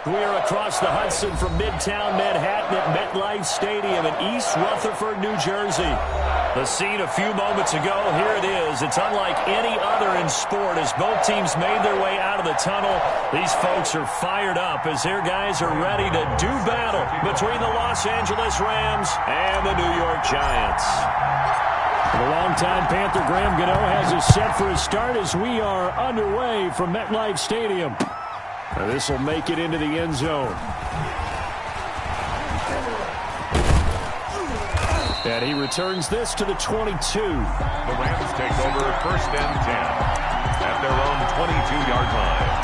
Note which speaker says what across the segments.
Speaker 1: We're across the Hudson from Midtown Manhattan at MetLife Stadium in East Rutherford, New Jersey. The scene a few moments ago, here it is. It's unlike any other in sport as both teams made their way out of the tunnel. These folks are fired up as their guys are ready to do battle between the Los Angeles Rams and the New York Giants. The longtime Panther Graham Gano has us set for a start as we are underway from MetLife Stadium. Now this will make it into the end zone. And he returns this to the 22.
Speaker 2: The Rams take over 1st and 10 at their own 22-yard line.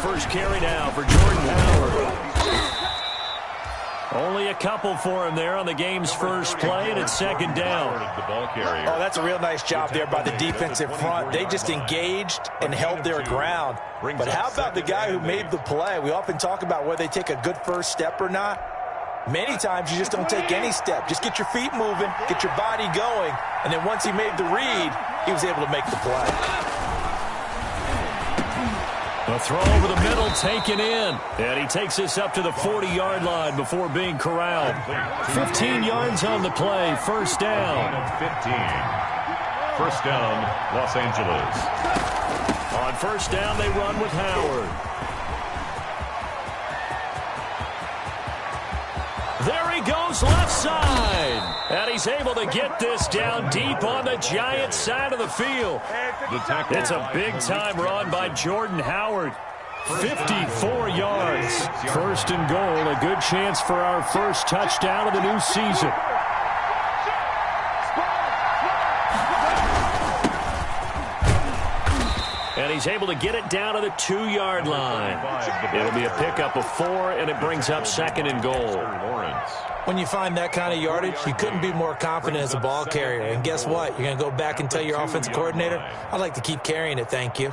Speaker 1: First carry now for Jordan Howard. Only a couple for him there on the game's first play, and it's 2nd down.
Speaker 3: Oh, that's a real nice job there by the defensive front. They just engaged and held their ground. But how about the guy who made the play? We often talk about whether they take a good first step or not. Many times you just don't take any step. Just get your feet moving, get your body going, and then once he made the read, he was able to make the play.
Speaker 1: A throw over the middle taken in. And he takes this up to the 40-yard line before being corralled. 15 yards on the play. 1st down.
Speaker 2: 15. 1st down, Los Angeles.
Speaker 1: On 1st down, they run with Howard. There he goes left side. And he's able to get this down deep on the Giants side of the field. It's a big-time run by Jordan Howard. 54 yards. 1st and goal. A good chance for our first touchdown of the new season. And he's able to get it down to the 2-yard line. It'll be a pickup of 4, and it brings up 2nd and goal.
Speaker 3: When you find that kind of yardage, you couldn't be more confident as a ball carrier. And guess what? You're going to go back and tell your offensive coordinator, I'd like to keep carrying it, thank you.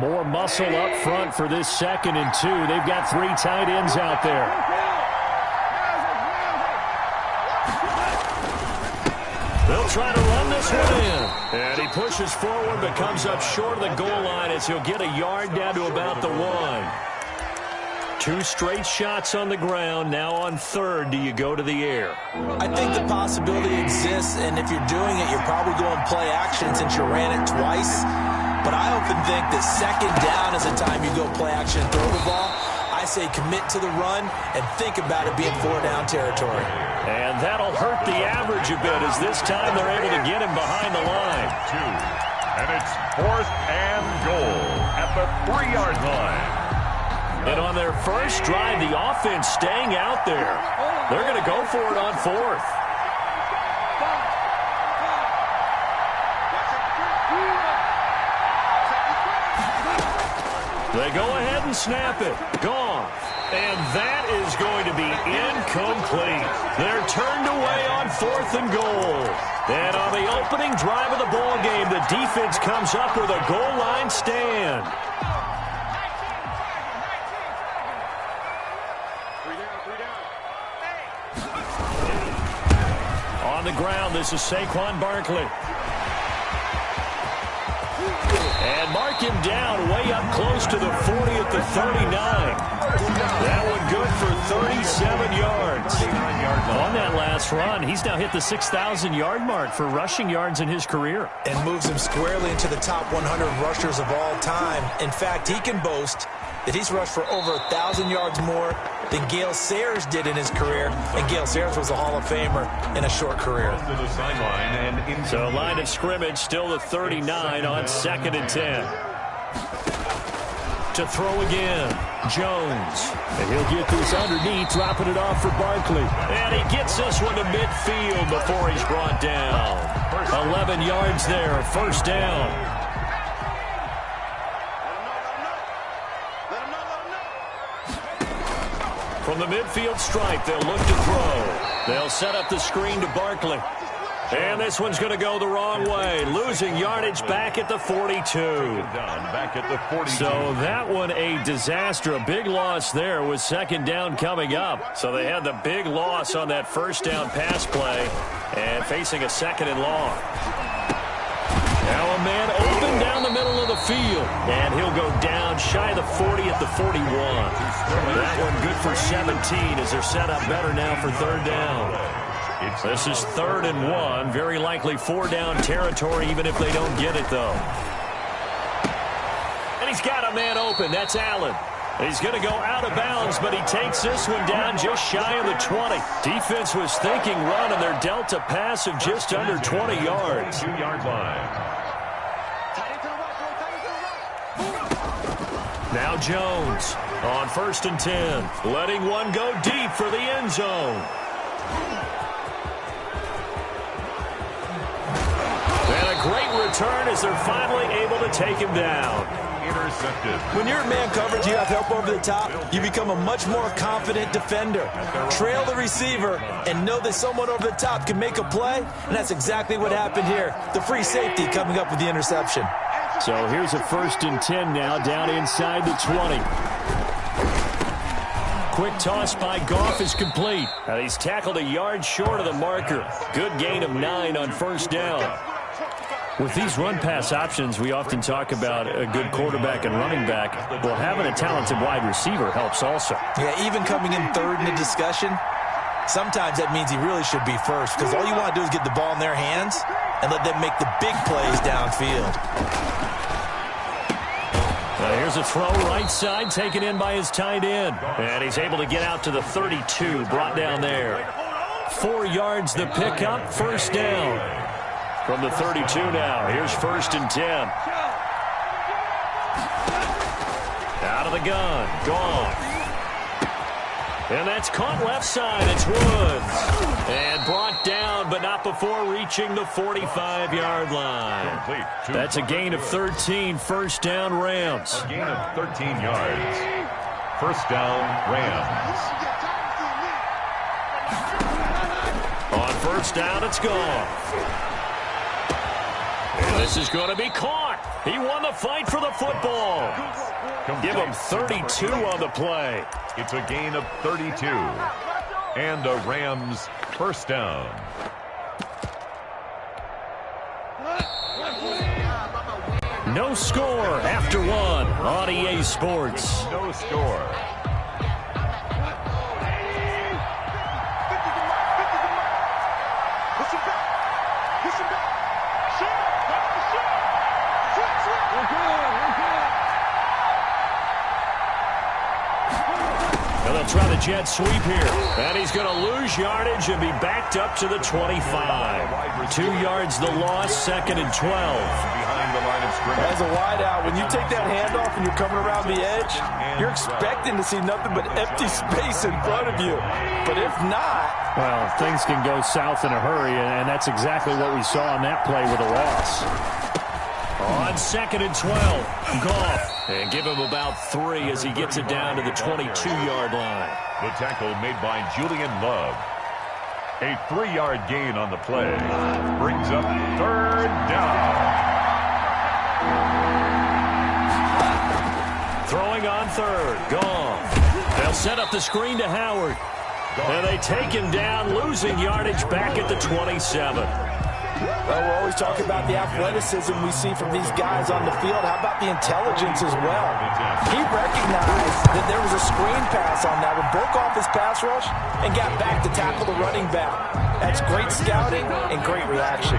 Speaker 1: More muscle up front for this 2nd and 2. They've got 3 tight ends out there. They'll try to run this one in. And he pushes forward but comes up short of the goal line as he'll get a yard down to about the 1. 2 straight shots on the ground. Now on 3rd, do you go to the air?
Speaker 3: I think the possibility exists, and if you're doing it, you're probably going play action since you ran it twice. But I often think that 2nd down is the time you go play action and throw the ball. I say commit to the run and think about it being 4-down territory.
Speaker 1: And that'll hurt the average a bit as this time they're able to get him behind the line.
Speaker 2: 2. And it's 4th and goal at the 3-yard line.
Speaker 1: And on their first drive, the offense staying out there. They're going to go for it on 4th. They go ahead and snap it. Gone. And that is going to be incomplete. They're turned away on 4th and goal. And on the opening drive of the ball game, the defense comes up with a goal line stand. On the ground, this is Saquon Barkley. And mark him down way up close to the 40 at the 39. That one good for 37 yards. On that last run, he's now hit the 6,000-yard mark for rushing yards in his career.
Speaker 3: And moves him squarely into the top 100 rushers of all time. In fact, he can boast that he's rushed for over 1,000 yards more than Gale Sayers did in his career. And Gale Sayers was a Hall of Famer in a short career.
Speaker 1: So line of scrimmage still the 39 on 2nd and 10. To throw again, Jones. And he'll get this underneath, dropping it off for Barkley. And he gets this one to midfield before he's brought down. 11 yards there, 1st down. From the midfield stripe, they'll look to throw. They'll set up the screen to Barkley. And this one's going to go the wrong way. Losing yardage back at the 42. So that one a disaster. A big loss there with second down coming up. So they had the big loss on that first down pass play and facing a second and long. Now a man open down the middle of the field. And he'll go down shy of the 40 at the 41. That one good for 17 as they're set up better now for third down. This is 3rd and 1. Very likely 4-down territory even if they don't get it, though. And he's got a man open. That's Allen. He's going to go out of bounds, but he takes this one down just shy of the 20. Defense was thinking run, and they're dealt a pass of just under 20 yards.
Speaker 2: 2-yard line.
Speaker 1: Now Jones on 1st and 10. Letting one go deep for the end zone. Great return as they're finally able to take him down.
Speaker 2: Intercepted.
Speaker 3: When you're in man coverage, you have help over the top, you become a much more confident defender. Trail the receiver and know that someone over the top can make a play, and that's exactly what happened here. The free safety coming up with the interception.
Speaker 1: So here's a 1st and 10 now down inside the 20. Quick toss by Goff is complete. He's tackled a yard short of the marker. Good gain of 9 on 1st down. With these run-pass options, we often talk about a good quarterback and running back. Well, having a talented wide receiver helps also.
Speaker 3: Yeah, even coming in 3rd in the discussion, sometimes that means he really should be first because all you want to do is get the ball in their hands and let them make the big plays downfield.
Speaker 1: Here's a throw right side taken in by his tight end. And he's able to get out to the 32, brought down there. 4 yards the pickup, 1st down. From the 32 now, here's 1st and 10. Out of the gun, gone. And that's caught left side, it's Woods. And brought down, but not before reaching the 45-yard line. That's a gain of 13, 1st down Rams.
Speaker 2: A gain of 13 yards. 1st down Rams.
Speaker 1: On 1st down, it's gone. And this is going to be caught. He won the fight for the football. Give him 32 on the play.
Speaker 2: It's a gain of 32. And a Rams 1st down.
Speaker 1: No score after 1 on EA Sports.
Speaker 2: No score.
Speaker 1: They'll try the jet sweep here. And he's going to lose yardage and be backed up to the 25. 2 yards the loss, 2nd and 12.
Speaker 2: Behind the line of scrimmage.
Speaker 3: As a wideout, when you take that handoff and you're coming around the edge, you're expecting to see nothing but empty space in front of you. But if not...
Speaker 1: Well, things can go south in a hurry, and that's exactly what we saw on that play with a loss. On 2nd and 12, Goff. And give him about 3 as he gets it down to the 22-yard line.
Speaker 2: The tackle made by Julian Love. A 3-yard gain on the play. Brings up 3rd down.
Speaker 1: Throwing on 3rd, Goff. They'll set up the screen to Howard. And they take him down, losing yardage back at the 27.
Speaker 3: Well, we're always talking about the athleticism we see from these guys on the field. How about the intelligence as well? He recognized that there was a screen pass on that one, broke off his pass rush, and got back to tackle the running back. That's great scouting and great reaction.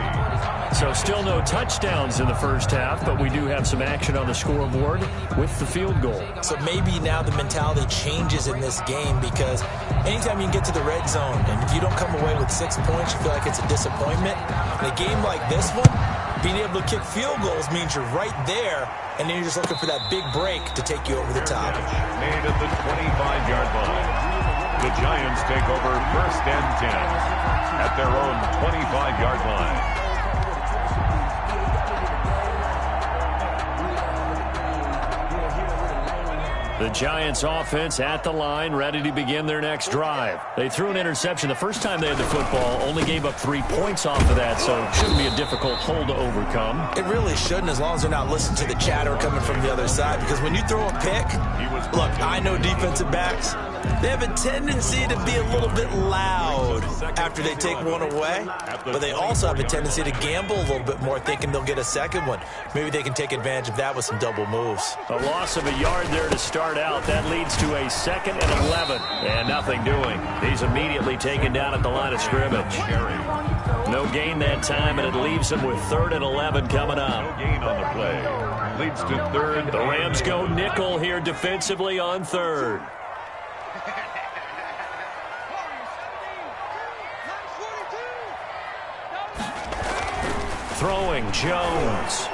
Speaker 1: So still no touchdowns in the first half, but we do have some action on the scoreboard with the field goal.
Speaker 3: So maybe now the mentality changes in this game because anytime you can get to the red zone, and if you don't come away with 6 points, you feel like it's a disappointment. In a game like this one, being able to kick field goals means you're right there, and then you're just looking for that big break to take you over the top.
Speaker 2: Made at the 25-yard line. The Giants take over 1st and 10 at their own 25-yard line.
Speaker 1: The Giants offense at the line, ready to begin their next drive. They threw an interception the first time they had the football, only gave up 3 points off of that, so it shouldn't be a difficult hole to overcome.
Speaker 3: It really shouldn't, as long as they're not listening to the chatter coming from the other side, because when you throw a pick, look, I know defensive backs, they have a tendency to be a little bit loud after they take one away, but they also have a tendency to gamble a little bit more, thinking they'll get a second one. Maybe they can take advantage of that with some double moves.
Speaker 1: A loss of a yard there to start out. That leads to a 2nd and 11, and nothing doing. He's immediately taken down at the line of scrimmage. No gain that time, and it leaves him with 3rd and 11 coming up.
Speaker 2: No gain on the play. Leads to 3rd.
Speaker 1: The Rams go nickel here defensively on 3rd. Throwing Jones.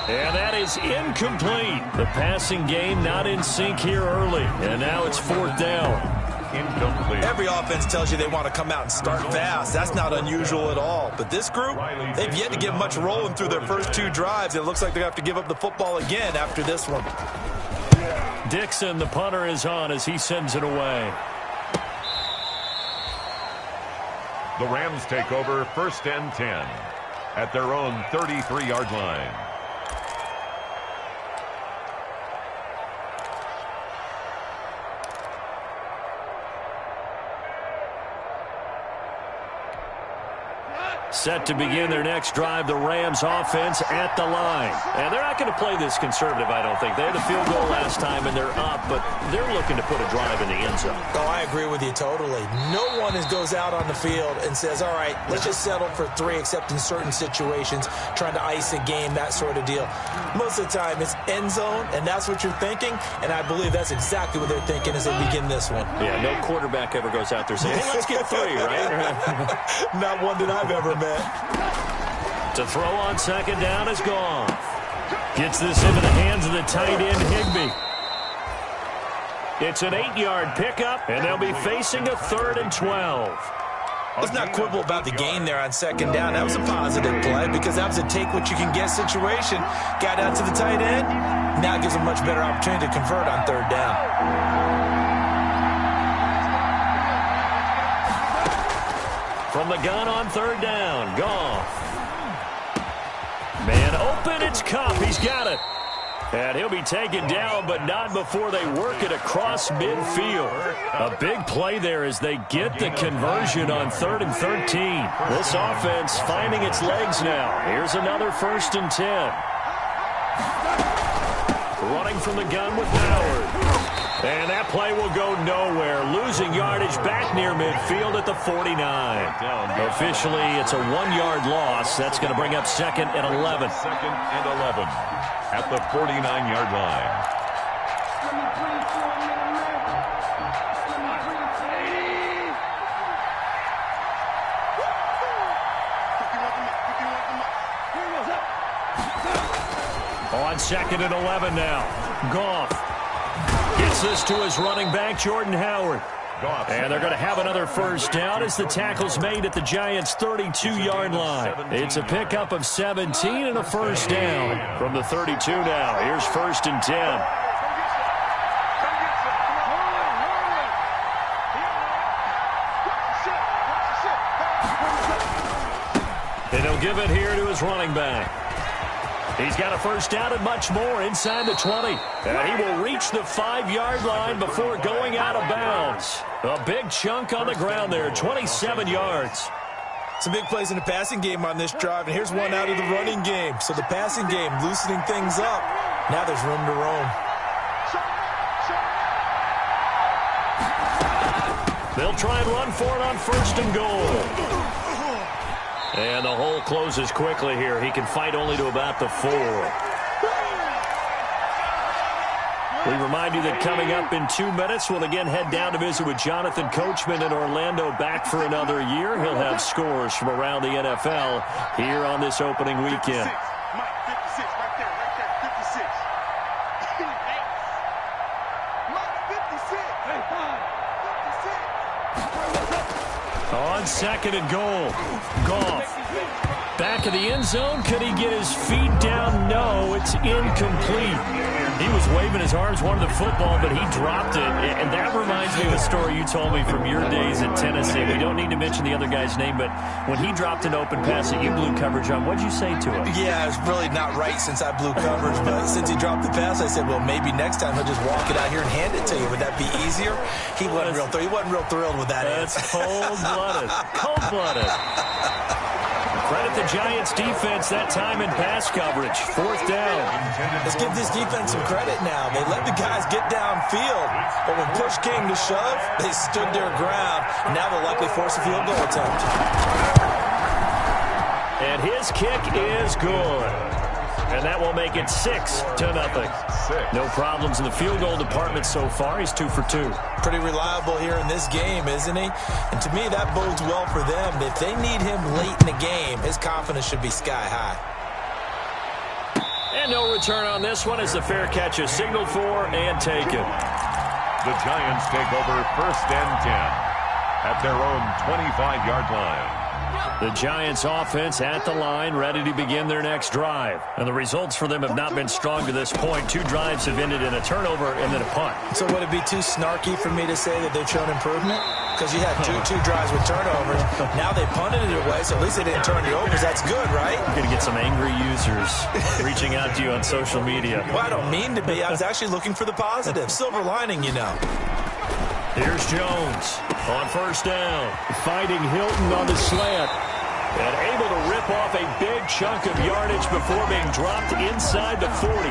Speaker 1: And that is incomplete. The passing game not in sync here early. And now it's 4th down.
Speaker 2: Incomplete.
Speaker 3: Every offense tells you they want to come out and start fast. That's not unusual at all. But this group, they've yet to get much rolling through their first 2 drives. It looks like they have to give up the football again after this one.
Speaker 1: Dixon, the punter, is on as he sends it away.
Speaker 2: The Rams take over 1st and 10 at their own 33-yard line.
Speaker 1: Set to begin their next drive, the Rams offense at the line. And they're not going to play this conservative, I don't think. They had a field goal last time, and they're up, but they're looking to put a drive in the end zone.
Speaker 3: Oh, I agree with you totally. No one goes out on the field and says, all right, let's just settle for 3, except in certain situations, trying to ice a game, that sort of deal. Most of the time, it's end zone, and that's what you're thinking, and I believe that's exactly what they're thinking as they begin this one.
Speaker 1: Yeah, no quarterback ever goes out there saying, hey, let's get 3, right?
Speaker 3: Not one that I've ever met.
Speaker 1: To throw on 2nd down is gone. Gets this into the hands of the tight end, Higbee. It's an 8-yard pickup, and they'll be facing a 3rd and 12.
Speaker 3: Let's not quibble about the gain there on 2nd down. That was a positive play because that was a take-what-you-can-get situation. Got out to the tight end. Now it gives them a much better opportunity to convert on 3rd down.
Speaker 1: From the gun on 3rd down, Goff. Man open, it's Cup. He's got it. And he'll be taken down, but not before they work it across midfield. A big play there as they get the conversion on 3rd and 13. This offense finding its legs now. Here's another 1st and 10. Running from the gun with Howard. And that play will go nowhere. Losing yardage back near midfield at the 49. Officially, it's a 1-yard loss. That's going to bring up 2nd and 11.
Speaker 2: 2nd and 11 at the 49-yard line.
Speaker 1: On 2nd and 11 now. Goff gets this to his running back, Jordan Howard. And they're going to have another 1st down as the tackle's made at the Giants' 32-yard line. It's a pickup of 17 and a 1st down from the 32 now. Here's 1st and 10. And he'll give it here to his running back. He's got a 1st down and much more inside the 20. And he will reach the 5-yard line before going out of bounds. A big chunk on the ground there, 27 yards.
Speaker 3: Some big plays in the passing game on this drive, and here's one out of the running game. So the passing game loosening things up. Now there's room to roam.
Speaker 1: They'll try and run for it on 1st and goal. And the hole closes quickly here. He can fight only to about the 4. We remind you that coming up in 2 minutes, we'll again head down to visit with Jonathan Coachman in Orlando, back for another year. He'll have scores from around the NFL here on this opening weekend. On 2nd and goal, Goff back of the end zone. Could he get his feet down? No, it's incomplete. He was waving his arms, wanted the football, but he dropped it. And that reminds me of a story you told me from your days in Tennessee. We don't need to mention the other guy's name, but when he dropped an open pass that you blew coverage on, what'd you say to him?
Speaker 3: Yeah, it's really not right since I blew coverage, but since he dropped the pass, I said, well, maybe next time he'll just walk it out here and hand it to you. Would that be easier? He wasn't real thrilled with that.
Speaker 1: That's cold-blooded. Cold-blooded. Credit the Giants' defense that time in pass coverage. 4th down.
Speaker 3: Let's give this defense some credit now. They let the guys get downfield, but when push came to shove, they stood their ground. And now they'll likely force a field goal attempt.
Speaker 1: And his kick is good. And that will make it 6-0. No problems in the field goal department so far. He's 2 for 2.
Speaker 3: Pretty reliable here in this game, isn't he? And to me, that bodes well for them. If they need him late in the game, his confidence should be sky high.
Speaker 1: And no return on this one as the fair catch is signaled for and taken.
Speaker 2: The Giants take over 1st and 10 at their own 25-yard line.
Speaker 1: The Giants offense at the line, ready to begin their next drive. And the results for them have not been strong to this point. 2 drives have ended in a turnover and then a punt.
Speaker 3: So would it be too snarky for me to say that they've shown improvement? Because you had two drives with turnovers. Now they punted it away, so at least they didn't turn it over. That's good, right?
Speaker 1: You're going to get some angry users reaching out to you on social media.
Speaker 3: Well, I don't mean to be. I was actually looking for the positive. Silver lining, you know.
Speaker 1: Here's Jones on 1st down. Fighting Hilton on the slant. And able to rip off a big chunk of yardage before being dropped inside the 40.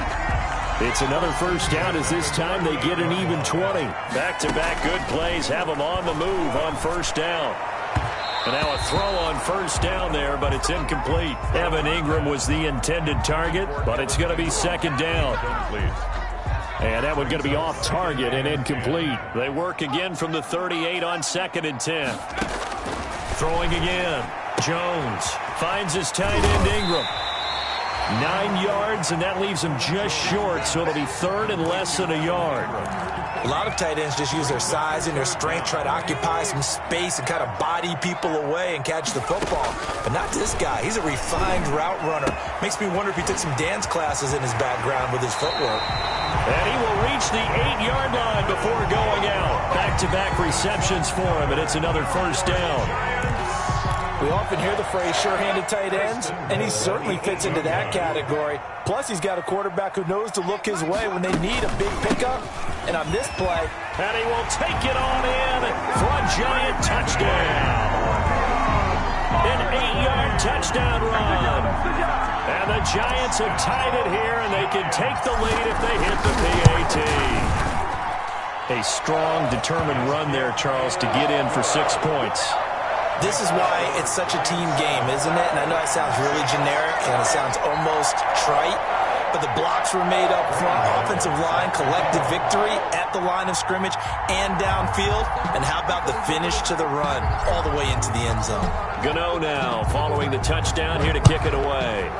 Speaker 1: It's another 1st down as this time they get an even 20. Back-to-back good plays have them on the move on 1st down. And now a throw on 1st down there, but it's incomplete. Evan Ingram was the intended target, but it's going to be 2nd down. And that one's going to be off target and incomplete. They work again from the 38 on 2nd and 10. Throwing again. Jones finds his tight end Ingram. 9 yards, and that leaves him just short, so it'll be 3rd and less than a yard.
Speaker 3: A lot of tight ends just use their size and their strength, try to occupy some space and kind of body people away and catch the football. But not this guy. He's a refined route runner. Makes me wonder if he took some dance classes in his background with his footwork.
Speaker 1: And he will reach the 8-yard line before going out. Back-to-back receptions for him, and it's another 1st down.
Speaker 3: We often hear the phrase sure-handed tight ends, and he certainly fits into that category. Plus, he's got a quarterback who knows to look his way when they need a big pickup. And on this play,
Speaker 1: and he will take it on in for a Giant touchdown. An 8-yard touchdown run. And the Giants have tied it here, and they can take the lead if they hit the PAT. A strong, determined run there, Charles, to get in for 6 points.
Speaker 3: This is why it's such a team game, isn't it? And I know it sounds really generic and it sounds almost trite, but the blocks were made up front, offensive line, collective victory at the line of scrimmage and downfield. And how about the finish to the run all the way into the end zone?
Speaker 1: Gano now following the touchdown here to kick it away.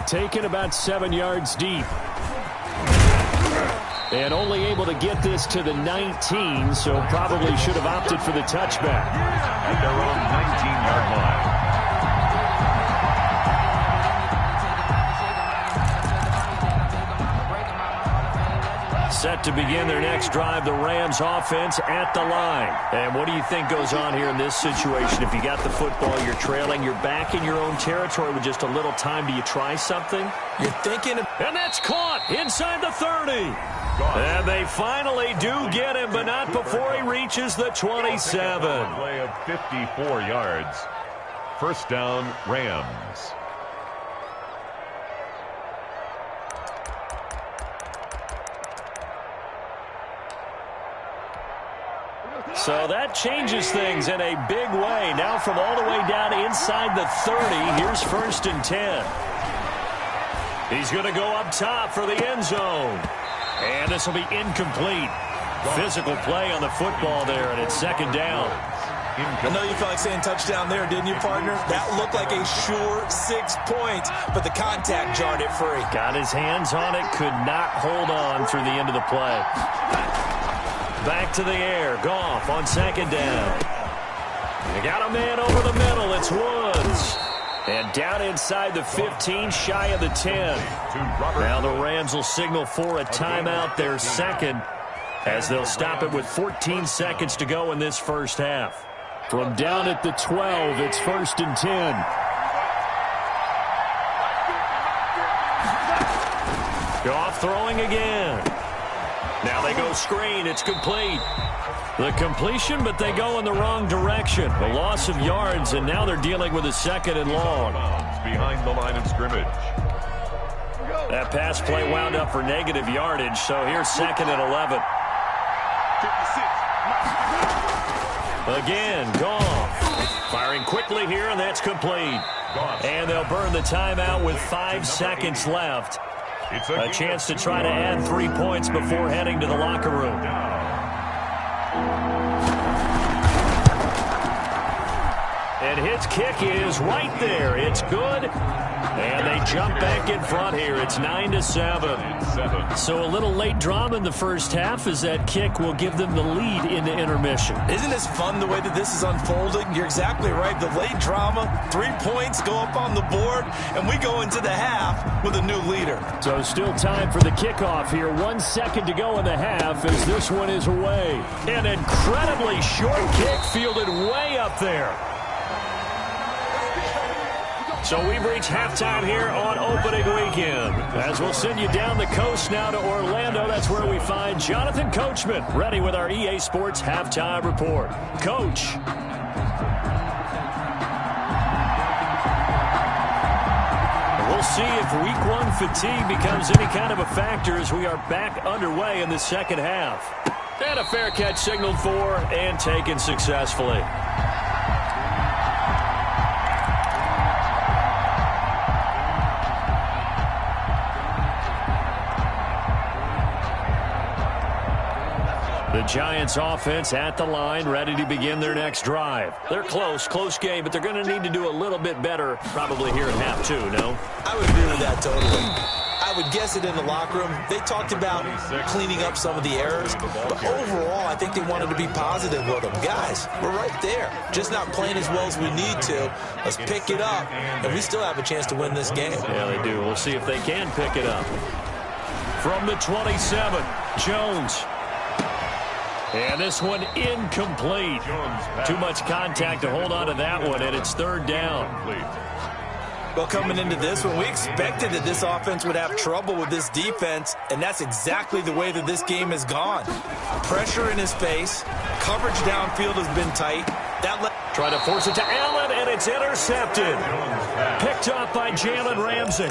Speaker 1: Taken about 7 yards deep. And only able to get this to the 19, so probably should have opted for the touchback.
Speaker 2: At their own 19-yard line.
Speaker 1: Set to begin their next drive, the Rams offense at the line. And what do you think goes on here in this situation? If you got the football, you're trailing, you're back in your own territory with just a little time. Do you try something?
Speaker 3: You're thinking of...
Speaker 1: And that's caught inside the 30. And they finally do get him, but not before he reaches the 27.
Speaker 2: Play of 54 yards. 1st down, Rams.
Speaker 1: So that changes things in a big way. Now from all the way down inside the 30, here's 1st and 10. He's going to go up top for the end zone. And this will be incomplete. Physical play on the football there, and it's 2nd down.
Speaker 3: I know you felt like saying touchdown there, didn't you, partner? That looked like a sure 6 points, but the contact jarred it free.
Speaker 1: Got his hands on it, could not hold on through the end of the play. Back to the air, Goff on 2nd down. They got a man over the middle, it's Woods. And down inside the 15, shy of the 10. Now the Rams will signal for a timeout, their second, as they'll stop it with 14 seconds to go in this first half. From down at the 12, it's 1st and 10. Goff throwing again. Now they go screen. It's complete. The completion, but they go in the wrong direction. The loss of yards, and now they're dealing with a 2nd and long.
Speaker 2: Behind the line of scrimmage.
Speaker 1: That pass play wound up for negative yardage, so here's 2nd and 11. Again, Goff. Firing quickly here, and that's complete. And they'll burn the timeout with 5 seconds left. A chance to try to add 3 points before heading to the locker room. And his kick is right there. It's good. And they jump back in front here. It's 9-7. So a little late drama in the first half as that kick will give them the lead into intermission.
Speaker 3: Isn't this fun the way that this is unfolding? You're exactly right. The late drama, 3 points go up on the board, and we go into the half with a new leader.
Speaker 1: So still time for the kickoff here. 1 second to go in the half as this one is away. An incredibly short kick fielded way up there. So we've reached halftime here on opening weekend. As we'll send you down the coast now to Orlando, that's where we find Jonathan Coachman, ready with our EA Sports Halftime Report. Coach. We'll see if Week 1 fatigue becomes any kind of a factor as we are back underway in the second half. And a fair catch signaled for and taken successfully. The Giants offense at the line, ready to begin their next drive. They're close game, but they're going to need to do a little bit better probably here in half 2, no?
Speaker 3: I would agree with that totally. I would guess it in the locker room. They talked about cleaning up some of the errors, but overall, I think they wanted to be positive with them. Guys, we're right there. Just not playing as well as we need to. Let's pick it up, and we still have a chance to win this game.
Speaker 1: Yeah, they do. We'll see if they can pick it up. From the 27, Jones. And this one incomplete. Too much contact to hold on to that one, and it's 3rd down.
Speaker 3: Well, coming into this one, we expected that this offense would have trouble with this defense, and that's exactly the way that this game has gone. Pressure in his face. Coverage downfield has been tight.
Speaker 1: Try to force it to Allen, and it's intercepted. Picked up by Jalen Ramsey.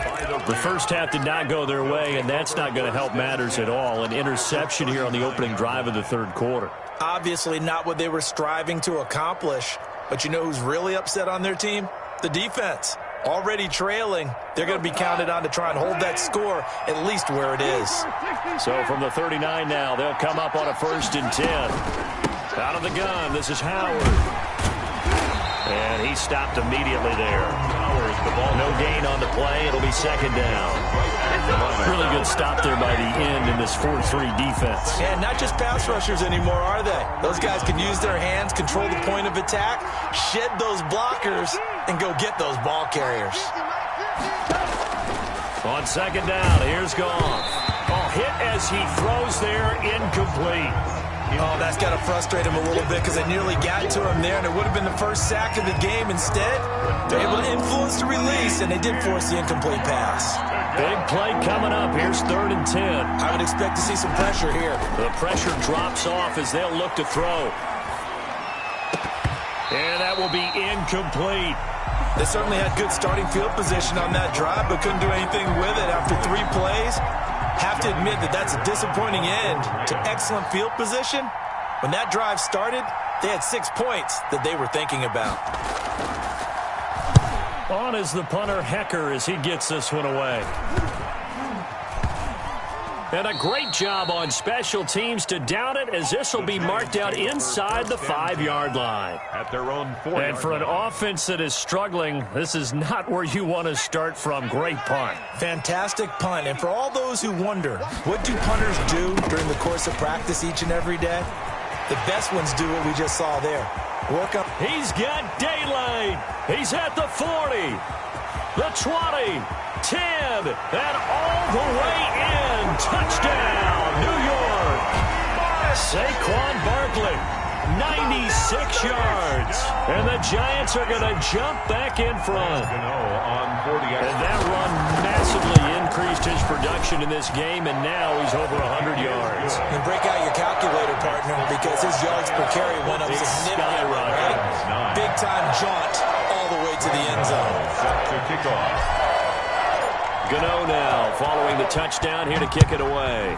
Speaker 1: The first half did not go their way, and that's not going to help matters at all. An interception here on the opening drive of the 3rd quarter.
Speaker 3: Obviously not what they were striving to accomplish. But you know who's really upset on their team? The defense. Already trailing. They're going to be counted on to try and hold that score at least where it is.
Speaker 1: So from the 39 now, they'll come up on a 1st and 10. Out of the gun, this is Howard. And he stopped immediately there. No gain on the play. It'll be 2nd down. Really good stop there by the end in this 4-3 defense.
Speaker 3: And not just pass rushers anymore, are they? Those guys can use their hands, control the point of attack, shed those blockers, and go get those ball carriers.
Speaker 1: On 2nd down, here's Goff. Hit as he throws there, incomplete.
Speaker 3: Oh, that's got to frustrate him a little bit because they nearly got to him there, and it would have been the first sack of the game. Instead, they're able to influence the release, and they did force the incomplete pass.
Speaker 1: Big play coming up. Here's 3rd and 10.
Speaker 3: I would expect to see some pressure here.
Speaker 1: The pressure drops off as they'll look to throw. And that will be incomplete.
Speaker 3: They certainly had good starting field position on that drive, but couldn't do anything with it after 3 plays. Have to admit that that's a disappointing end to excellent field position. When that drive started, they had 6 points that they were thinking about.
Speaker 1: On is the punter, Hecker, as he gets this one away. And a great job on special teams to down it, as this will be marked out inside the 5-yard line.
Speaker 2: At their own 4-yard
Speaker 1: And for an offense that is struggling, this is not where you want to start from. Great punt.
Speaker 3: Fantastic punt. And for all those who wonder, what do punters do during the course of practice each and every day? The best ones do what we just saw there. Work up.
Speaker 1: He's got daylight. He's at the 40, the 20, 10, and all the way in. Touchdown, New York. Saquon Barkley, 96 yards. And the Giants are going to jump back in front. And that run massively increased his production in this game, and now he's over 100 yards.
Speaker 3: And break out your calculator, partner, because his yards per carry went up significantly. Right? Big-time jaunt all the way to the end zone.
Speaker 2: Set to kick off.
Speaker 1: Gano now following the touchdown here to kick it away.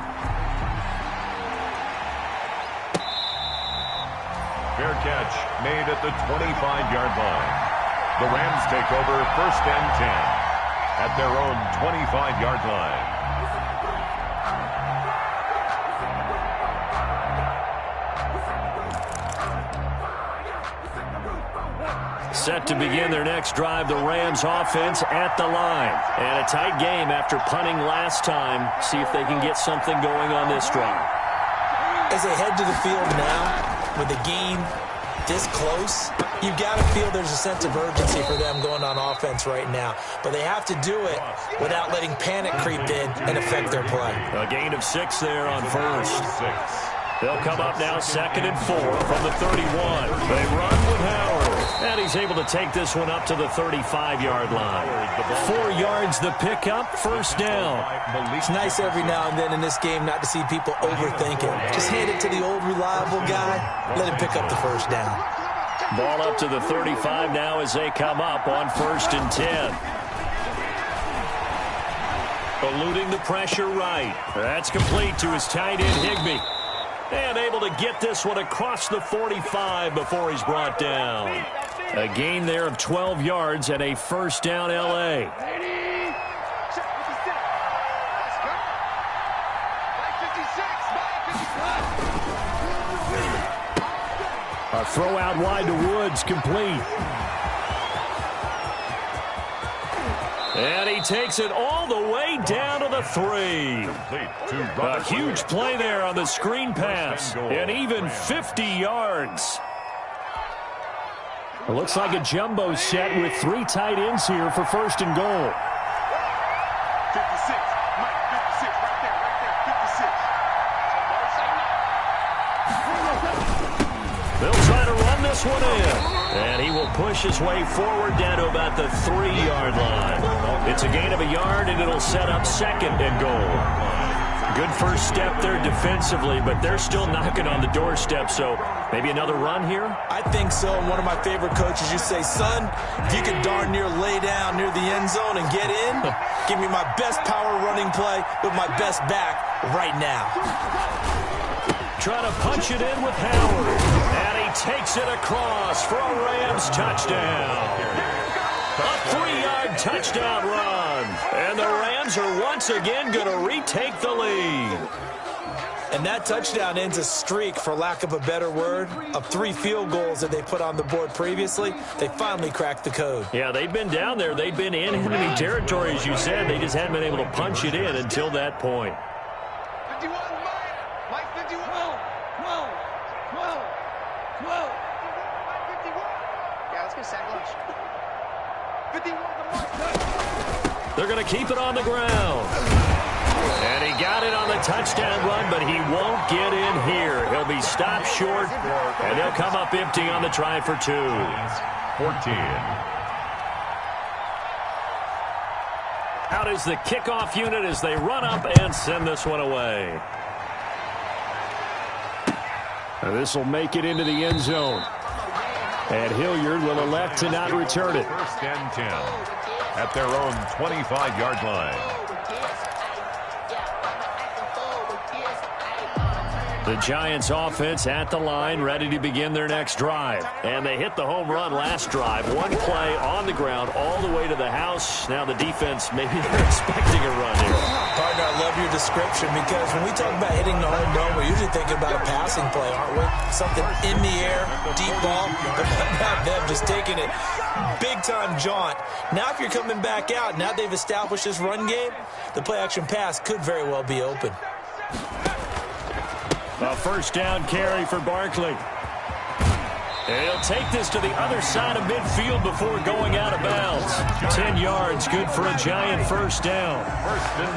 Speaker 2: Fair catch made at the 25-yard line. The Rams take over 1st and 10 at their own 25-yard line.
Speaker 1: Set to begin their next drive, the Rams offense at the line. And a tight game after punting last time. See if they can get something going on this drive.
Speaker 3: As they head to the field now, with the game this close, you've got to feel there's a sense of urgency for them going on offense right now. But they have to do it without letting panic creep in and affect their play.
Speaker 1: A gain of 6 there on first. They'll come up now 2nd and 4 from the 31. They run with Howard. And he's able to take this one up to the 35-yard line. 4 yards the pickup, 1st down.
Speaker 3: It's nice every now and then in this game not to see people overthink it. Just hand it to the old reliable guy. Let him pick up the 1st down.
Speaker 1: Ball up to the 35 now as they come up on 1st and 10. Eluding the pressure right. That's complete to his tight end, Higbee. And able to get this one across the 45 before he's brought down. A gain there of 12 yards and a 1st down L.A. A throw out wide to Woods, complete. And he takes it all the way down to the 3. A huge play there on the screen pass. And even 50 yards. It looks like a jumbo set with 3 tight ends here for 1st and goal.
Speaker 4: 56. Mike, 56. Right there, 56.
Speaker 1: They'll try to run this one in. And he will push his way forward down to about the 3-yard line. It's a gain of a yard, and it'll set up 2nd and goal. Good first step there defensively, but they're still knocking on the doorstep, so maybe another run here?
Speaker 3: I think so. And one of my favorite coaches, you say, son, if you could darn near lay down near the end zone and get in, give me my best power running play with my best back right now.
Speaker 1: Trying to punch it in with Howard. And he takes it across for a Rams touchdown. A 3-yard touchdown run. And the Rams are once again going to retake the lead.
Speaker 3: And that touchdown ends a streak, for lack of a better word, of 3 field goals that they put on the board previously. They finally cracked the code.
Speaker 1: Yeah, they've been down there. They've been in enemy territory, as you said. They just hadn't been able to punch it in until that point.
Speaker 4: 51, Mike 51. 12. Yeah, let's get sack lunch. 51 to Mike.
Speaker 1: They're going to keep it on the ground. And he got it on the touchdown run, but he won't get in here. He'll be stopped short, and they'll come up empty on the try for 2.
Speaker 2: 14.
Speaker 1: Out is the kickoff unit as they run up and send this one away. This will make it into the end zone. And Hilliard will elect to not return it.
Speaker 2: 1st and 10 at their own 25-yard line.
Speaker 1: The Giants offense at the line, ready to begin their next drive. And they hit the home run last drive. One play on the ground all the way to the house. Now the defense, maybe they're expecting a run here.
Speaker 3: Partner, I love your description, because when we talk about hitting the home run, we're usually thinking about a passing play, aren't we? Something in the air, deep ball, but not them just taking it. Big-time jaunt. Now if you're coming back out, now they've established this run game, the play-action pass could very well be open.
Speaker 1: A 1st down carry for Barkley. He'll take this to the other side of midfield before going out of bounds. 10 yards, good for a Giant first down.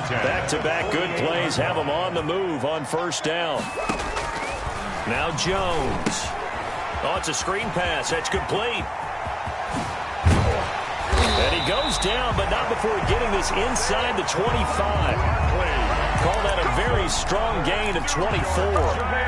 Speaker 1: Back-to-back good plays have him on the move on first down. Now Jones. Oh, it's a screen pass. That's complete. And he goes down, but not before getting this inside the 25. Call that a very strong gain of 24.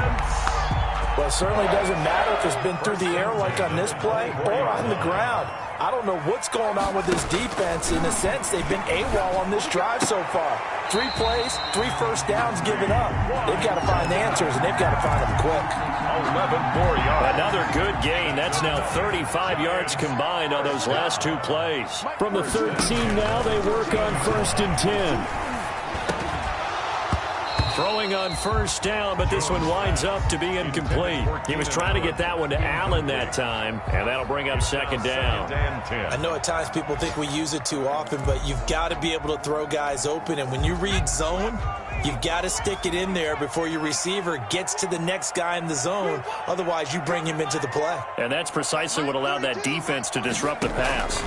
Speaker 3: Well, it certainly doesn't matter if it's been through the air like on this play or on the ground. I don't know what's going on with this defense. In a sense, they've been AWOL on this drive so far. 3 plays, 3 first downs given up. They've got to find answers, and they've got to find them quick.
Speaker 2: 11 more yards.
Speaker 1: Another good gain. That's now 35 yards combined on those last 2 plays. From the 13 now, they work on 1st and 10. Throwing on first down, but this one winds up to be incomplete. He was trying to get that one to Allen that time, and that'll bring up 2nd down.
Speaker 3: I know at times people think we use it too often, but you've got to be able to throw guys open, and when you read zone, you've got to stick it in there before your receiver gets to the next guy in the zone. Otherwise, you bring him into the play.
Speaker 1: And that's precisely what allowed that defense to disrupt the pass.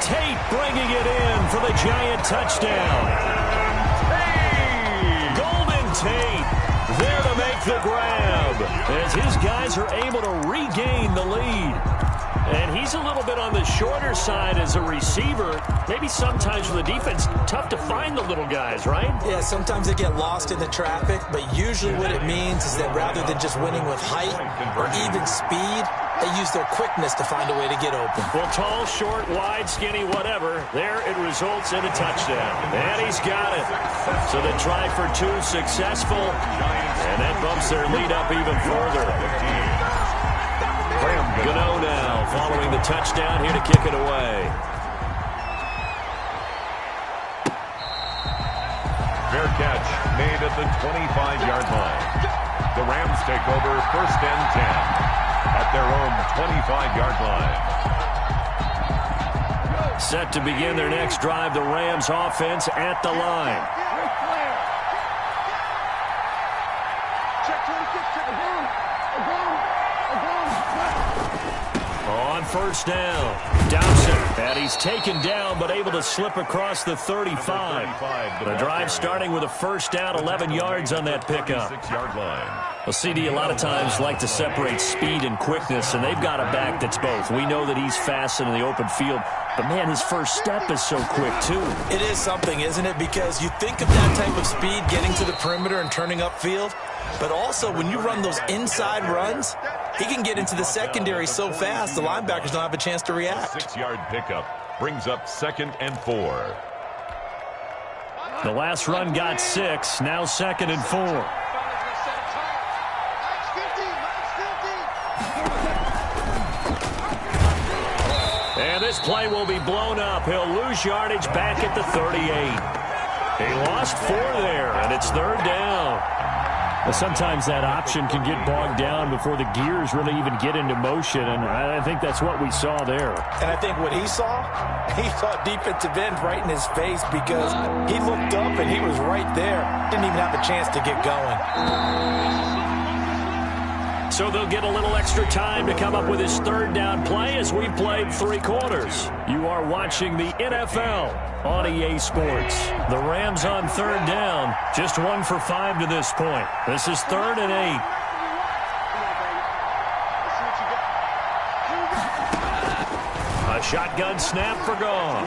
Speaker 1: Tate bringing it in for the Giant touchdown. Tate there to make the grab as his guys are able to regain the lead. And he's a little bit on the shorter side as a receiver. Maybe sometimes for the defense, tough to find the little guys, right?
Speaker 3: Yeah, sometimes they get lost in the traffic, but usually what it means is that rather than just winning with height or even speed, they use their quickness to find a way to get open.
Speaker 1: Well, tall, short, wide, skinny, whatever, there it results in a touchdown. And he's got it. So the try for 2 successful, and that bumps their lead up even further. Gano now following the touchdown here to kick it away.
Speaker 2: Fair catch made at the 25-yard line. The Rams take over 1st and 10 at their own 25-yard line.
Speaker 1: Set to begin their next drive, the Rams offense at the line. On first down, Dowson, and he's taken down but able to slip across the 35. The drive starting with a first down, 11 yards on that pickup.
Speaker 2: 6-yard line.
Speaker 1: Well, CD, a lot of times like to separate speed and quickness, and they've got a back that's both. We know that he's fast in the open field, but, man, his first step is so quick, too.
Speaker 3: It is something, isn't it? Because you think of that type of speed getting to the perimeter and turning upfield, but also when you run those inside runs, he can get into the secondary so fast the linebackers don't have a chance to react.
Speaker 2: 6-yard pickup brings up 2nd and 4.
Speaker 1: The last run got 6, now 2nd and 4. And this play will be blown up. He'll lose yardage back at the 38. He lost 4 there, and it's 3rd down. Well, sometimes that option can get bogged down before the gears really even get into motion, and I think that's what we saw there.
Speaker 3: And I think what he saw defensive end right in his face because he looked up and he was right there. Didn't even have a chance to get going.
Speaker 1: So they'll get a little extra time to come up with his 3rd down play as we played 3 quarters. You are watching the NFL on EA Sports. The Rams on 3rd down, just 1 for 5 to this point. This is 3rd and 8. A shotgun snap for Goff.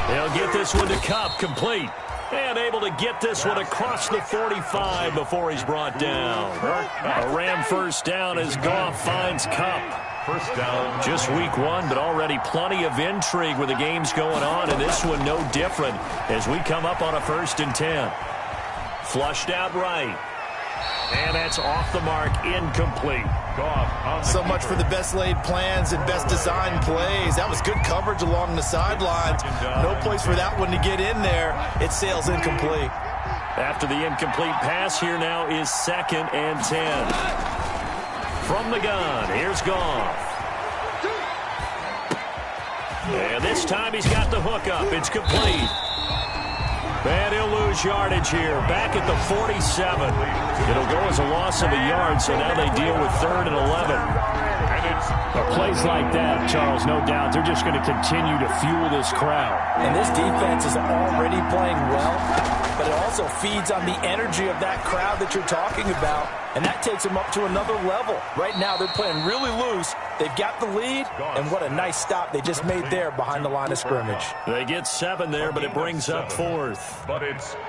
Speaker 1: They'll get this one to Kupp, complete. And able to get this one across the 45 before he's brought down. A Ram first down as Goff finds Kupp.
Speaker 2: First down.
Speaker 1: Just week 1, but already plenty of intrigue with the games going on, and this one no different as we come up on a 1st and 10. Flushed out right. And that's off the mark, incomplete.
Speaker 3: So much for the best laid plans and best designed plays. That was good coverage along the sidelines. No place for that one to get in there. It sails incomplete.
Speaker 1: After the incomplete pass, here now is 2nd and 10. From the gun, here's Goff. And this time he's got the hook up. It's complete. And he'll lose yardage here. Back at the 47. It'll go as a loss of a yard, so now they deal with 3rd and 11. But plays like that, Charles, no doubt, they're just going to continue to fuel this crowd.
Speaker 3: And this defense is already playing well, but it also feeds on the energy of that crowd that you're talking about, and that takes them up to another level. Right now, they're playing really loose. They've got the lead, and what a nice stop they just made there behind the line of scrimmage.
Speaker 1: They get 7 there, but it brings up 4th.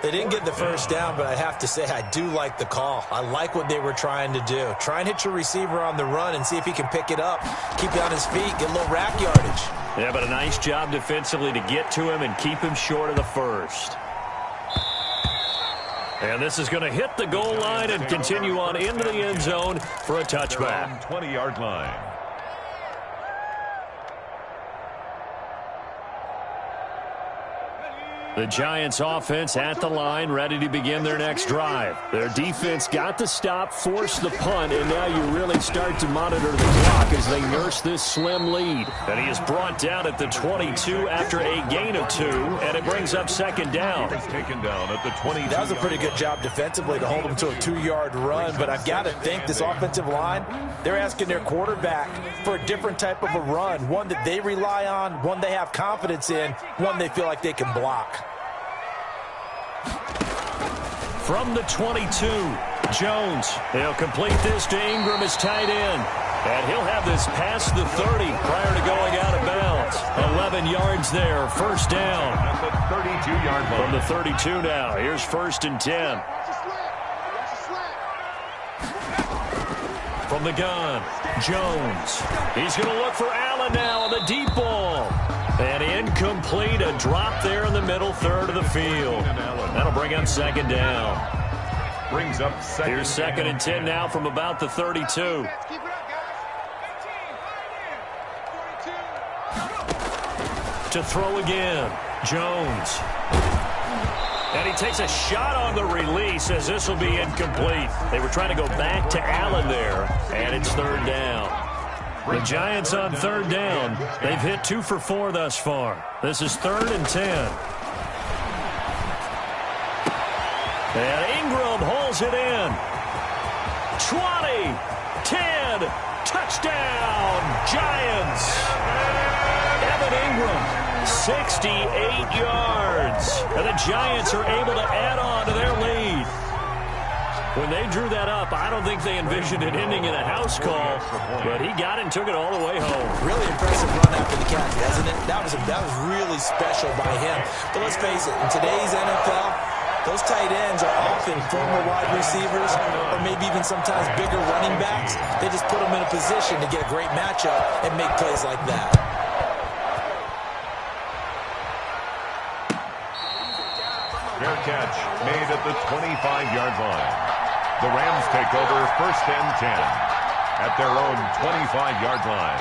Speaker 3: They didn't get the first down, but I have to say I do like the call. I like what they were trying to do. Try and hit your receiver on the run and see if he can pick it up, keep it on his feet, get a little rack yardage.
Speaker 1: Yeah, but a nice job defensively to get to him and keep him short of the first. And this is going to hit the goal line and continue on into the end zone for a touchback.
Speaker 2: 20-yard line.
Speaker 1: The Giants offense at the line, ready to begin their next drive. Their defense got the stop, forced the punt, and now you really start to monitor the clock as they nurse this slim lead. And he is brought down at the 22 after a gain of 2, and it brings up 2nd down.
Speaker 2: Taken down at the 20.
Speaker 3: That was a pretty good job defensively to hold him to a 2-yard run, but I've got to think this offensive line, they're asking their quarterback for a different type of a run, one that they rely on, one they have confidence in, one they feel like they can block.
Speaker 1: From the 22, Jones. He'll complete this to Ingram as tight end. And he'll have this past the 30 prior to going out of bounds. 11 yards there, 1st down.
Speaker 2: At the 32-yard line.
Speaker 1: From the 32 now, here's 1st and 10. From the gun, Jones. He's going to look for Allen now on the deep ball. And incomplete, a drop there in the middle 3rd of the field. That'll bring up 2nd down.
Speaker 2: Brings up 2nd.
Speaker 1: Here's 2nd and 10 now from about the 32.
Speaker 4: Keep it up, guys.
Speaker 1: To throw again, Jones. And he takes a shot on the release as this will be incomplete. They were trying to go back to Allen there, and it's 3rd down. The Giants on 3rd down. They've hit 2 for 4 thus far. This is 3rd and 10. And Ingram holds it in. 20, 10, touchdown, Giants. Evan Ingram, 68 yards. And the Giants are able to add on to their lead. When they drew that up, I don't think they envisioned it ending in a house call, but he got it and took it all the way home.
Speaker 3: Really impressive run after the catch, wasn't it? That was really special by him. But let's face it, in today's NFL, those tight ends are often former wide receivers or maybe even sometimes bigger running backs. They just put them in a position to get a great matchup and make plays like that.
Speaker 2: Fair catch made at the 25-yard line. The Rams take over 1st and 10 at their own 25-yard line.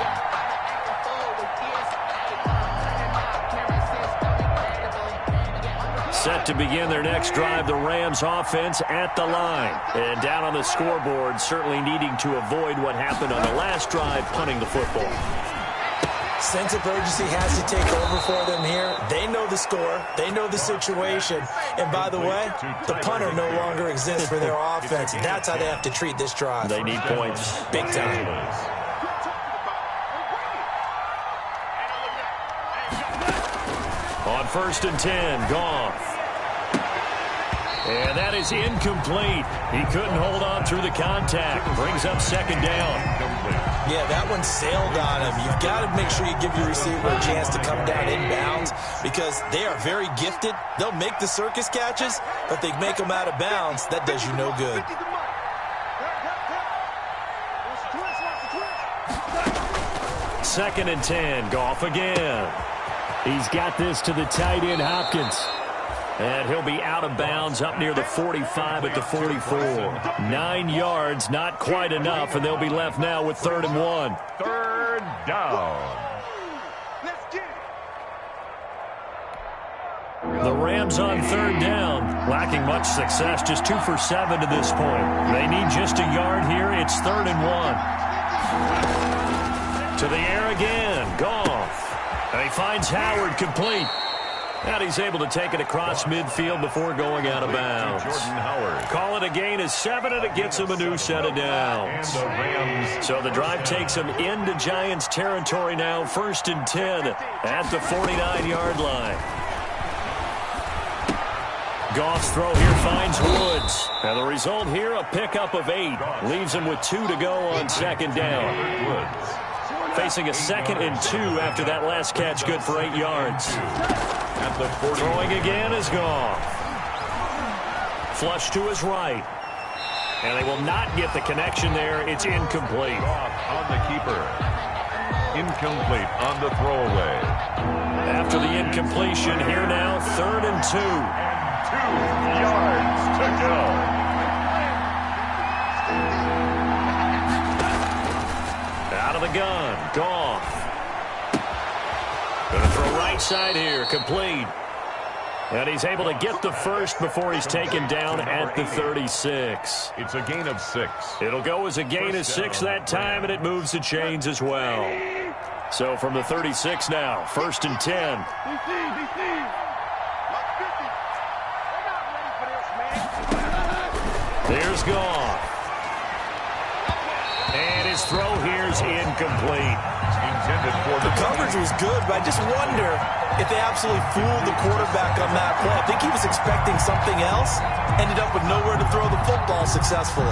Speaker 1: Set to begin their next drive, the Rams offense at the line. And down on the scoreboard, certainly needing to avoid what happened on the last drive, punting the football.
Speaker 3: Sense of urgency has to take over for them here. They know the score. They know the situation. And by the way, the punter no longer exists for their offense. That's how they have to treat this drive.
Speaker 1: They need points.
Speaker 3: Big time.
Speaker 1: On 1st and 10, Goff. And that is incomplete. He couldn't hold on through the contact. Brings up 2nd down.
Speaker 3: Yeah, that one sailed on him. You've got to make sure you give your receiver a chance to come down inbounds because they are very gifted. They'll make the circus catches, but they make them out of bounds. That does you no good.
Speaker 1: 2nd and 10, Goff again. He's got this to the tight end, Hopkins. And he'll be out of bounds up near the 45 at the 44. 9 yards, not quite enough, and they'll be left now with 3rd and 1.
Speaker 2: 3rd down.
Speaker 1: The Rams on 3rd down, lacking much success, just 2 for 7 to this point. They need just a yard here. It's 3rd and 1. To the air again, Goff. And he finds Howard complete. And he's able to take it across midfield before going out of bounds. Call it a gain of 7, and it gets him a new set of downs. So the drive takes him into Giants territory now, 1st and 10 at the 49-yard line. Goff's throw here finds Woods. And the result here, a pickup of 8. Leaves him with 2 to go on 2nd down. Facing a 2nd and 2 after that last catch, good for 8 yards. Throwing again is Goff. Flush to his right. And they will not get the connection there. It's incomplete.
Speaker 2: On the keeper. Incomplete on the throwaway.
Speaker 1: After the incompletion, here now, 3rd and 2.
Speaker 2: 2 yards to go.
Speaker 1: Out of the gun, Goff. Going to throw right side here, complete. And he's able to get the first before he's taken down at the 36.
Speaker 2: It's a gain of 6.
Speaker 1: It'll go as a gain of 6 that time, and it moves the chains as well. So from the 36 now, 1st and 10. There's Goff. And his throw here's incomplete.
Speaker 3: The coverage was good, but I just wonder if they absolutely fooled the quarterback on that play. I think he was expecting something else, ended up with nowhere to throw the football successfully.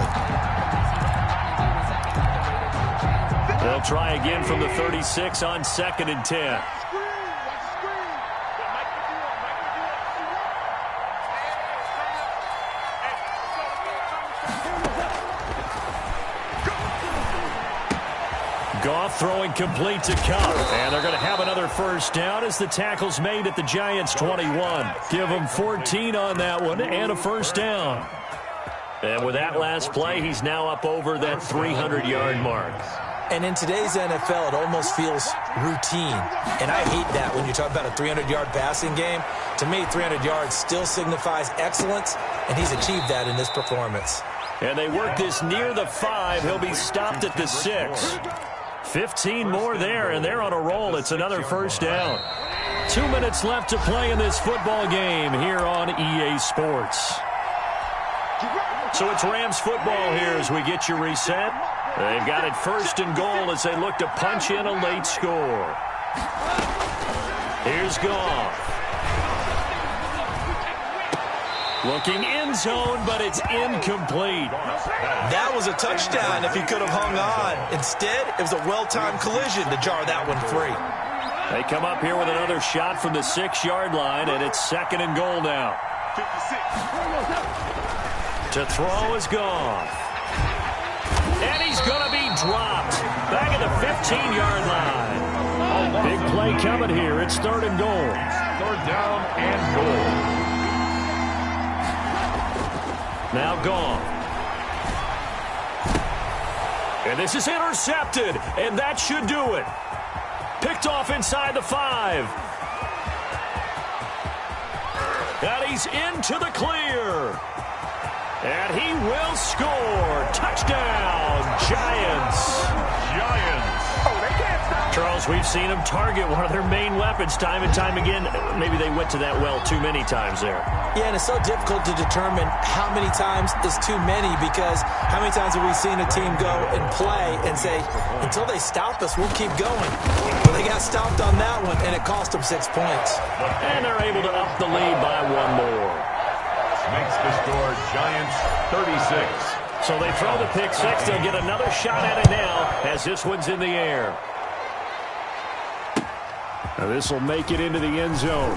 Speaker 1: They'll try again from the 36 on 2nd and 10. Goff throwing complete to Cup. And they're going to have another 1st down as the tackle's made at the Giants' 21. Give them 14 on that one and a 1st down. And with that last play, he's now up over that 300-yard mark.
Speaker 3: And in today's NFL, it almost feels routine. And I hate that when you talk about a 300-yard passing game. To me, 300 yards still signifies excellence, and he's achieved that in this performance.
Speaker 1: And they work this near the 5. He'll be stopped at the 6. 15 more there, and they're on a roll. It's another 1st down. 2 minutes left to play in this football game here on EA Sports. So it's Rams football here as we get you reset. They've got it 1st and goal as they look to punch in a late score. Here's Goff. Looking end zone, but it's incomplete.
Speaker 3: That was a touchdown if he could have hung on. Instead, it was a well-timed collision to jar that one free.
Speaker 1: They come up here with another shot from the 6-yard line, and it's 2nd and goal now. To throw is Goff. And he's going to be dropped. Back at the 15-yard line. Big play coming here. It's 3rd and goal.
Speaker 2: 3rd down and goal.
Speaker 1: Now Goff. And this is intercepted, and that should do it. Picked off inside the 5. And he's into the clear. And he will score. Touchdown, Giants. Charles, we've seen them target one of their main weapons time and time again. Maybe they went to that well too many times there.
Speaker 3: Yeah, and it's so difficult to determine how many times is too many, because how many times have we seen a team go and play and say, until they stop us, we'll keep going. Well, they got stopped on that one, and it cost them 6 points.
Speaker 1: And they're able to up the lead by 1 more.
Speaker 2: Makes the score Giants 36.
Speaker 1: So they throw the pick 6. They'll get another shot at it now as this one's in the air. Now this will make it into the end zone.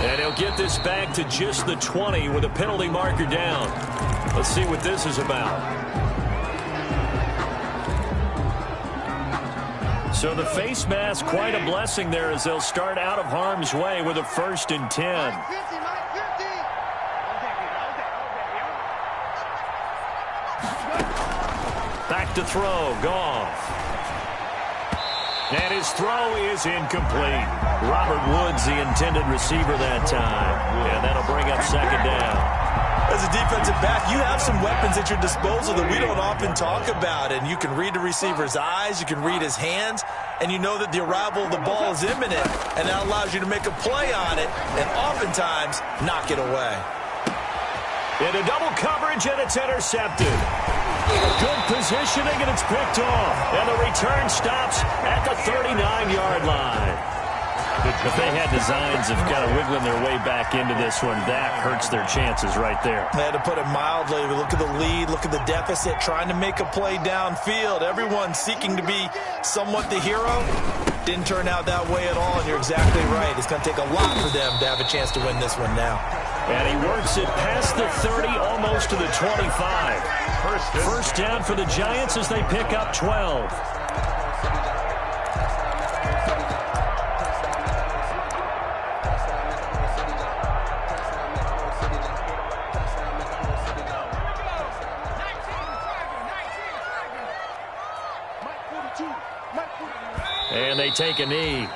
Speaker 1: And he'll get this back to just the 20 with a penalty marker down. Let's see what this is about. So the face mask, quite a blessing there as they'll start out of harm's way with a 1st and 10. Back to throw, Goff. And his throw is incomplete. Robert Woods, the intended receiver that time. And that'll bring up 2nd down.
Speaker 3: As a defensive back, you have some weapons at your disposal that we don't often talk about. And you can read the receiver's eyes, you can read his hands, and you know that the arrival of the ball is imminent. And that allows you to make a play on it and oftentimes knock it away.
Speaker 1: Into double coverage, and it's intercepted. Good positioning, and it's picked off. And the return stops at the 39-yard line. If they had designs of kind of wiggling their way back into this one, that hurts their chances right there.
Speaker 3: They had to put it mildly. Look at the lead, look at the deficit, trying to make a play downfield. Everyone seeking to be somewhat the hero. Didn't turn out that way at all, and you're exactly right. It's going to take a lot for them to have a chance to win this one now.
Speaker 1: And he works it past the 30, almost to the 25. First down for the Giants as they pick up 12. And they take a knee.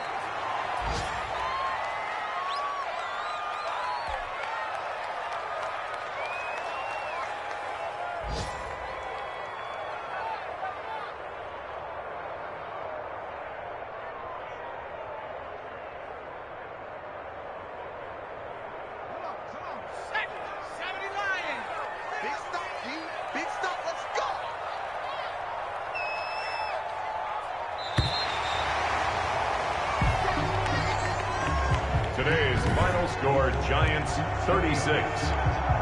Speaker 2: Today's final score, Giants 36,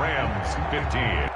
Speaker 2: Rams 15.